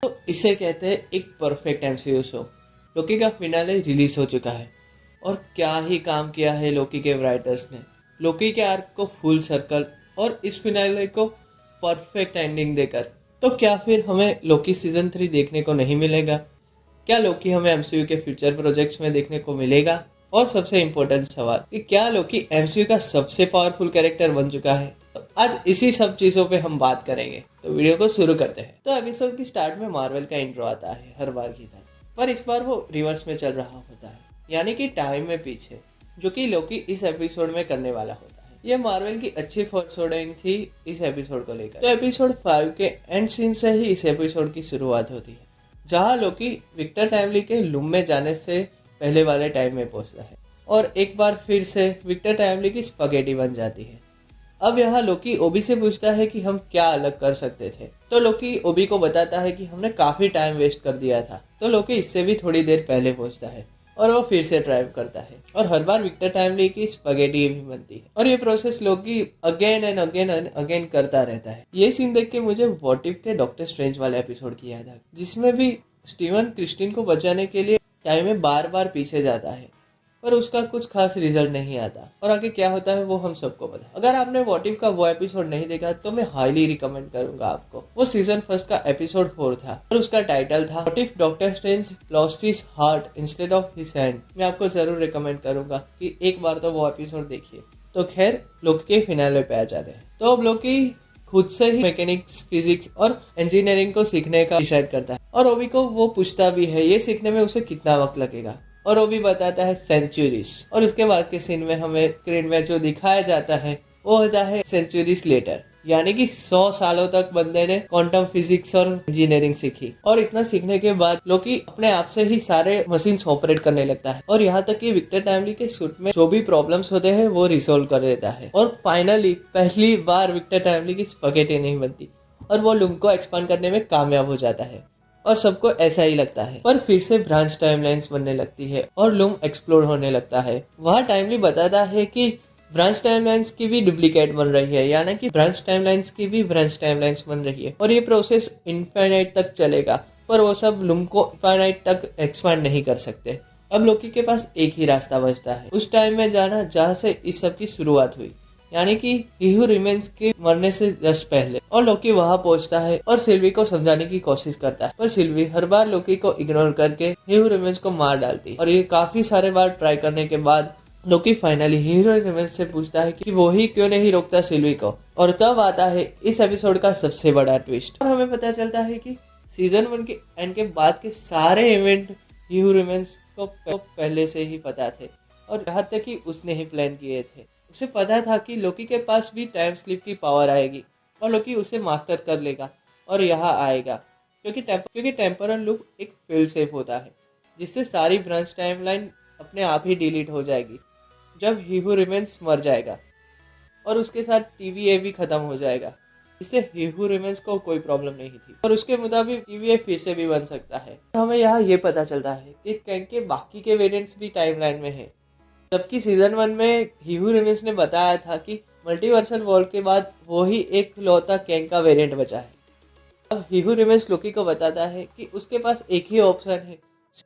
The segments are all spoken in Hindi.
तो इसे कहते हैं एक परफेक्ट एमसीयू शो। लोकी का फिनाले रिलीज हो चुका है और क्या ही काम किया है लोकी के राइटर्स ने। लोकी के आर्क को फुल सर्कल और इस फिनाले को परफेक्ट एंडिंग देकर। तो क्या फिर हमें लोकी सीजन 3 देखने को नहीं मिलेगा? क्या लोकी हमें एमसीयू के फ्यूचर प्रोजेक्ट्स में देखने को मिलेगा? और सबसे इम्पोर्टेंट सवाल कि क्या लोकी एमसीयू का सबसे पावरफुल कैरेक्टर बन चुका है? तो आज इसी सब चीजों पे हम बात करेंगे, तो वीडियो को शुरू करते हैं। तो एपिसोड की स्टार्ट में मार्वल का इंट्रो आता है हर बार की तरह, पर इस बार वो रिवर्स में चल रहा होता है, यानी कि टाइम में पीछे, जो कि लोकी इस एपिसोड में करने वाला होता है। ये मार्वल की अच्छी फोरशोडोइंग थी इस एपिसोड को लेकर। तो एपिसोड 5 के एंड सीन से ही इस एपिसोड की शुरुआत होती है, जहाँ लोकी विक्टर टाइमली के लूम में जाने से पहले वाले टाइम में पहुंचता है और एक बार फिर से विक्टर टाइमली की स्पगेटी बन जाती है। अब यहाँ लोकी ओबी से पूछता है कि हम क्या अलग कर सकते थे, तो लोकी ओबी को बताता है कि हमने काफी टाइम वेस्ट कर दिया था। तो लोकी इससे भी थोड़ी देर पहले पहुंचता है और वो फिर से ड्राइव करता है और हर बार विक्टर टाइमली की स्पगेटी भी बनती है और ये process Loki again and again and again करता रहता है। ये सीन देख के मुझे व्हाट इफ के डॉक्टर स्ट्रेंज वाले एपिसोड की याद आ, जिसमें भी स्टीवन क्रिस्टिन को बचाने के लिए टाइम में बार बार पीछे जाता है, पर उसका कुछ खास रिजल्ट नहीं आता और आगे क्या होता है वो हम सबको पता है। अगर आपने व्हाट इफ का वो एपिसोड नहीं देखा तो मैं हाईली रिकमेंड करूंगा आपको। वो सीजन 1 का एपिसोड 4 था और उसका टाइटल था what if doctor strange lost his heart instead of his hand. मैं आपको जरूर रिकमेंड करूंगा कि एक बार तो वो एपिसोड देखिए। तो खैर लोकी के फिनाले पे आ जाते हैं। तो अब लोकी खुद से ही मैकेनिक्स, फिजिक्स और इंजीनियरिंग को सीखने का डिसाइड करता है और ओबी को वो पूछता भी है ये सीखने में उसे कितना वक्त लगेगा, और वो भी बताता है सेंचुरीज। और उसके बाद के सीन में हमें स्क्रीन में जो दिखाया जाता है वो होता है सेंचुरीज लेटर, यानी कि 100 सालों तक बंदे ने क्वांटम फिजिक्स और इंजीनियरिंग सीखी। और इतना सीखने के बाद लोकी अपने आप से ही सारे मशीन्स ऑपरेट करने लगता है और यहाँ तक कि विक्टर टाइमली के सूट में जो भी प्रॉब्लम्स होते हैं वो रिसोल्व कर देता है। और फाइनली पहली बार विक्टर टाइमली की स्पगेटी नहीं बनती और वो लूम को एक्सपांड करने में कामयाब हो जाता है और सबको ऐसा ही लगता है। पर फिर से ब्रांच टाइमलाइंस बनने लगती है और लूम एक्सप्लोर होने लगता है। वहाँ टाइमली बताता है कि ब्रांच टाइमलाइंस की भी डुप्लीकेट बन रही है, यानी कि ब्रांच टाइमलाइंस की भी ब्रांच टाइमलाइंस बन रही है और ये प्रोसेस इनफाइनाइट तक चलेगा, पर वो सब लूम को इनफाइनाइट तक एक्सपांड नहीं कर सकते। अब लोकी के पास एक ही रास्ता बचता है उस टाइम में जाना जहाँ से इस सब की शुरुआत हुई, यानी कि ही हू रिमेन्स के मरने से जस्ट पहले। और लोकी वहां पहुंचता है और सिल्वी को समझाने की कोशिश करता है, पर सिल्वी हर बार लोकी को इग्नोर करके ही हू रिमेन्स को मार डालती है। और ये काफी सारे बार ट्राई करने के बाद लोकी फाइनली ही हू रिमेन्स से पूछता है कि वो ही क्यों नहीं रोकता सिल्वी को। और तब आता है इस एपिसोड का सबसे बड़ा ट्विस्ट और हमें पता चलता है कि सीजन 1 के एंड के बाद के सारे इवेंट ही हू रिमेन्स को पहले से ही पता थे और यहाँ तक कि उसने ही प्लान किए थे। उसे पता था कि लोकी के पास भी टाइम स्लिप की पावर आएगी और लोकी उसे मास्टर कर लेगा और यहाँ आएगा, क्योंकि टेम्पोरल लूप एक फेल सेफ होता है जिससे सारी ब्रांच टाइमलाइन अपने आप ही डिलीट हो जाएगी जब ही हू रिमेन्स मर जाएगा और उसके साथ टीवीए भी खत्म हो जाएगा, इससे ही हू रिमेन्स को कोई प्रॉब्लम नहीं थी और उसके मुताबिक टीवीए फिर से भी बन सकता है। हमें यहाँ ये पता चलता है कि कैंग के बाकी के वेरिएंट्स भी टाइमलाइन में है, जबकि सीजन 1 में ही हू रिमेन्स ने बताया था कि मल्टीवर्सल वॉर के बाद वो ही एक लौता कैंग का वेरिएंट बचा है। अब ही हू रिमेन्स लोकी को बताता है कि उसके पास एक ही ऑप्शन है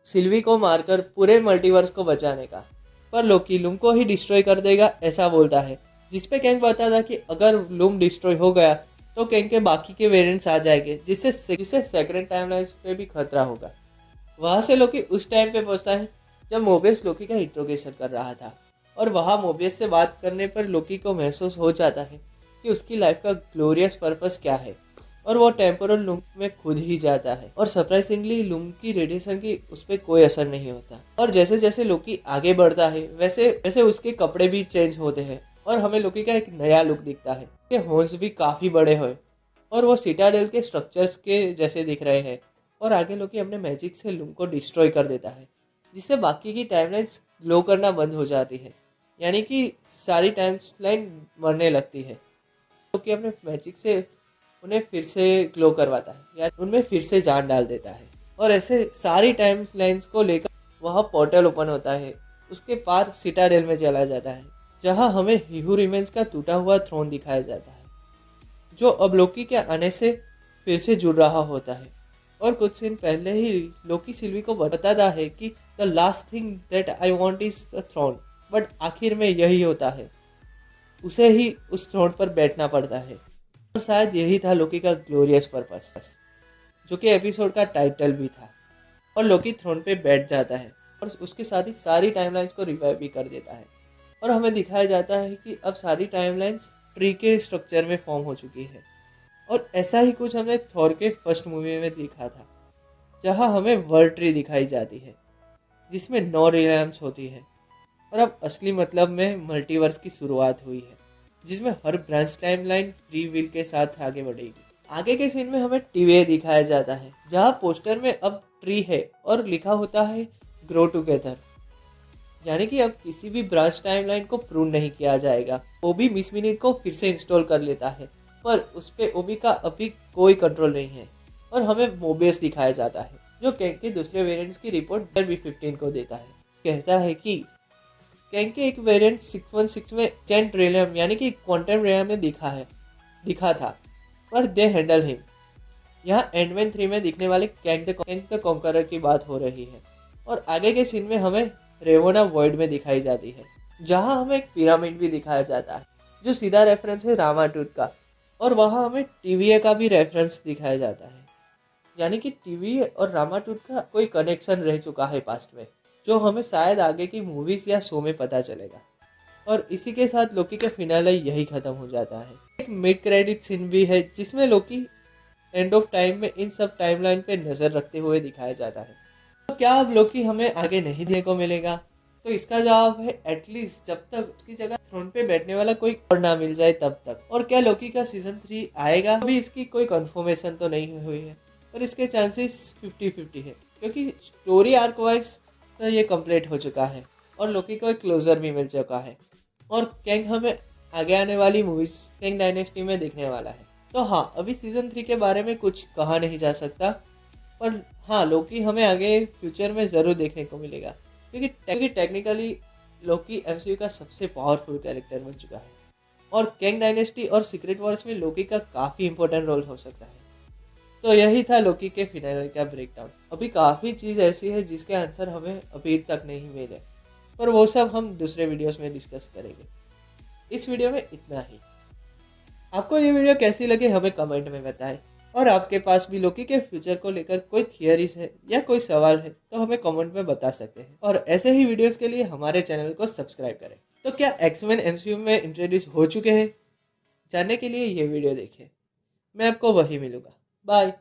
सिल्वी को मारकर पूरे मल्टीवर्स को बचाने का, पर लोकी लूम को ही डिस्ट्रॉय कर देगा ऐसा बोलता है, जिसपे कैंग बताता था कि अगर लूम डिस्ट्रॉय हो गया तो कैंग के बाकी के वेरिएंट्स आ जाएंगे जिससे सेकंड टाइमलाइन पे भी खतरा होगा। वहां से लोकी उस टाइम पे पहुंचता है जब मोबियस लोकी का इंट्रोगेशन कर रहा था और वहां मोबियस से बात करने पर लोकी को महसूस हो जाता है कि उसकी लाइफ का ग्लोरियस पर्पस क्या है और वो टेम्पोरल लूम में खुद ही जाता है और सरप्राइजिंगली लूम की रेडिएशन की उस पर कोई असर नहीं होता। और जैसे जैसे लोकी आगे बढ़ता है वैसे वैसे उसके कपड़े भी चेंज होते हैं और हमें लोकी का एक नया लुक दिखता है। उसके हॉर्न्स भी काफी बड़े हुए और वो सिटाडेल के स्ट्रक्चर्स के जैसे दिख रहे हैं और आगे लोकी अपने मैजिक से लूम को डिस्ट्रॉय कर देता है, जिससे बाकी की टाइमलाइंस ग्लो करना बंद हो जाती है, यानी कि सारी टाइमलाइन मरने लगती है। क्योंकि अपने मैजिक से उन्हें फिर से ग्लो करवाता है या उनमें फिर से जान डाल देता है और ऐसे सारी टाइमलाइंस को लेकर वहाँ पोर्टल ओपन होता है, उसके पार सिटाडेल में चला जाता है जहाँ हमें ही हू रिमेन्स का टूटा हुआ थ्रोन दिखाया जाता है, जो अब लोकी के आने से फिर से जुड़ रहा होता है और कुछ दिन पहले ही लोकी सिल्वी को बताता है कि the last thing that I want is the throne, but आखिर में यही होता है, उसे ही उस थ्रोन पर बैठना पड़ता है। और शायद यही था लोकी का ग्लोरियस पर्पस, जो कि एपिसोड का टाइटल भी था। और लोकी थ्रोन पे बैठ जाता है और उसके साथ ही सारी टाइमलाइंस को रिवाइव भी कर देता है। और हमें दिखाया जाता है कि अब सारी टाइमलाइंस ट्री के स्ट्रक्चर में फॉर्म हो चुकी है। और ऐसा ही कुछ हमने थॉर के फर्स्ट मूवी में देखा था, जहां हमें वर्ल्ड ट्री दिखाई जाती है जिसमें 9 रियल्म्स होती है। और अब असली मतलब में मल्टीवर्स की शुरुआत हुई है, जिसमें हर ब्रांच टाइमलाइन फ्री विल के साथ आगे बढ़ेगी। आगे के सीन में हमें टीवीए दिखाया जाता है, जहां पोस्टर में अब ट्री है और लिखा होता है ग्रो टुगेदर, यानी कि अब किसी भी ब्रांच टाइमलाइन को प्रून नहीं किया जाएगा। ओबी मिस मिनट को फिर से इंस्टॉल कर लेता है, पर उस पे ओबी का अभी कोई कंट्रोल नहीं है। और हमें मोबियस दिखाया जाता है, जो कैंग के दूसरे वेरिएंट्स की रिपोर्ट B15 को देता है। कहता है कि कैंग के एक वेरिएंट 616 में चेंट रेलियम यानी कि क्वांटम रेलियम में दिखा था, पर दे हैंडल हिम। यहाँ एंडमैन 3 में दिखने वाले कैंग द कॉन्करर की बात हो रही है। और आगे के सीन में हमें रेवोना वॉइड में दिखाई जाती है, जहां हमें एक पिरामिड भी दिखाया जाता है, जो सीधा रेफरेंस है रामाटूट का। और वहां हमें टीवीए का भी रेफरेंस दिखाया जाता है, यानी कि टीवीए और रामाटूट का कोई कनेक्शन रह चुका है पास्ट में, जो हमें शायद आगे की मूवीज या शो में पता चलेगा। और इसी के साथ लोकी का फिनाले यही खत्म हो जाता है। एक मिड क्रेडिट सीन भी है, जिसमें लोकी एंड ऑफ टाइम में इन सब टाइमलाइन पे नजर रखते हुए दिखाया जाता है। तो क्या अब लोकी हमें आगे नहीं देखने को मिलेगा? तो इसका जवाब है एटलीस्ट जब तक उसकी जगह थ्रोन पे बैठने वाला कोई और ना मिल जाए तब तक। और क्या लोकी का सीजन 3 आएगा? अभी इसकी कोई कंफर्मेशन तो नहीं हुई है, पर इसके चांसेस 50-50 है, क्योंकि स्टोरी आर्क वाइज तो ये कंप्लीट हो चुका है और लोकी को एक क्लोजर भी मिल चुका है। और कैंग हमें आगे आने वाली मूवीज कैंग डायनेस्टी में देखने वाला है। तो हाँ, अभी सीजन 3 के बारे में कुछ कहा नहीं जा सकता, पर हाँ, लोकी हमें आगे फ्यूचर में ज़रूर देखने को मिलेगा, क्योंकि टेक्निकली लोकी एमसीयू का सबसे पावरफुल कैरेक्टर बन चुका है। और कैंग डायनेस्टी और सीक्रेट वॉर्स में लोकी का काफ़ी इंपॉर्टेंट रोल हो सकता है। तो यही था लोकी के फिनाले का ब्रेकडाउन। अभी काफ़ी चीज़ ऐसी है जिसके आंसर हमें अभी तक नहीं मिले, पर वो सब हम दूसरे वीडियोस में डिस्कस करेंगे। इस वीडियो में इतना ही। आपको ये वीडियो कैसी लगी हमें कमेंट में बताएं। और आपके पास भी लोकी के फ्यूचर को लेकर कोई थियरीज है या कोई सवाल है तो हमें कमेंट में बता सकते हैं। और ऐसे ही वीडियोस के लिए हमारे चैनल को सब्सक्राइब करें। तो क्या एक्समैन एमसीयू में इंट्रोड्यूस हो चुके हैं? जानने के लिए ये वीडियो देखिए। मैं आपको वही मिलूंगा। बाय।